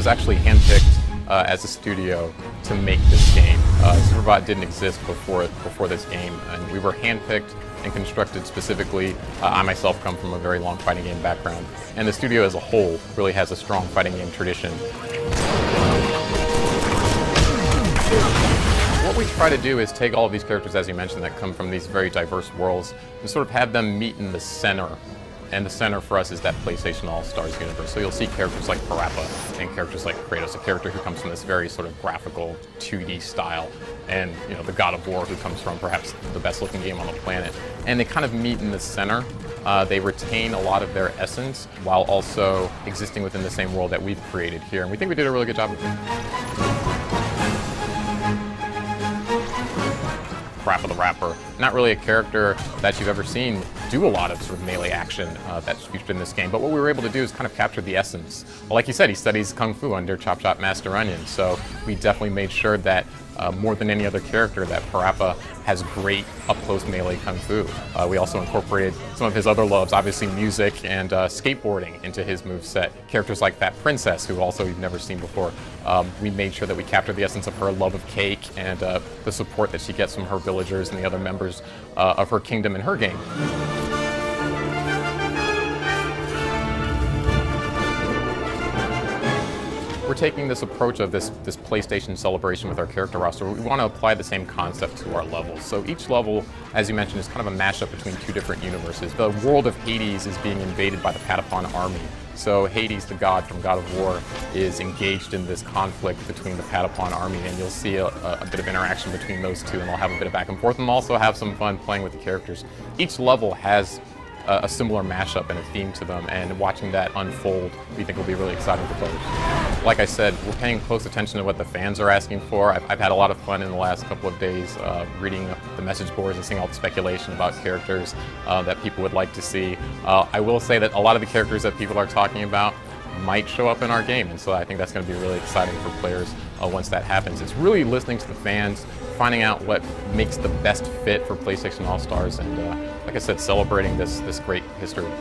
was actually handpicked as a studio to make this game. SuperBot didn't exist before this game, and we were handpicked and constructed specifically. I myself come from a very long fighting game background, and the studio as a whole really has a strong fighting game tradition. What we try to do is take all of these characters, as you mentioned, that come from these very diverse worlds, and sort of have them meet in the center. And the center for us is that PlayStation All-Stars universe. So you'll see characters like Parappa and characters like Kratos, a character who comes from this very sort of graphical 2D style, and the God of War, who comes from perhaps the best looking game on the planet. And they kind of meet in the center. They retain a lot of their essence while also existing within the same world that we've created here. And we think we did a really good job of it. Parappa the Rapper, not really a character that you've ever seen do a lot of sort of melee action that's featured in this game, but what we were able to do is kind of capture the essence. Well, like you said, he studies Kung Fu under Chop Chop Master Onion, so we definitely made sure that more than any other character, that Parappa has great up-close melee Kung Fu. We also incorporated some of his other loves, obviously music and skateboarding, into his moveset. Characters like that princess, who also you've never seen before, we made sure that we captured the essence of her love of cake and the support that she gets from her villagers and the other members of her kingdom in her game. We're taking this approach of this PlayStation celebration with our character roster. We want to apply the same concept to our levels. So each level, as you mentioned, is kind of a mashup between two different universes. The world of Hades is being invaded by the Patapon army. So Hades, the god from God of War, is engaged in this conflict between the Patapon army, and you'll see a bit of interaction between those two, and they'll have a bit of back and forth, and also have some fun playing with the characters. Each level has a similar mashup and a theme to them, and watching that unfold, we think will be really exciting for players. Like I said, we're paying close attention to what the fans are asking for. I've had a lot of fun in the last couple of days reading the message boards and seeing all the speculation about characters that people would like to see. I will say that a lot of the characters that people are talking about might show up in our game, and so I think that's going to be really exciting for players once that happens. It's really listening to the fans, finding out what makes the best fit for PlayStation All-Stars, and like I said, celebrating this great history.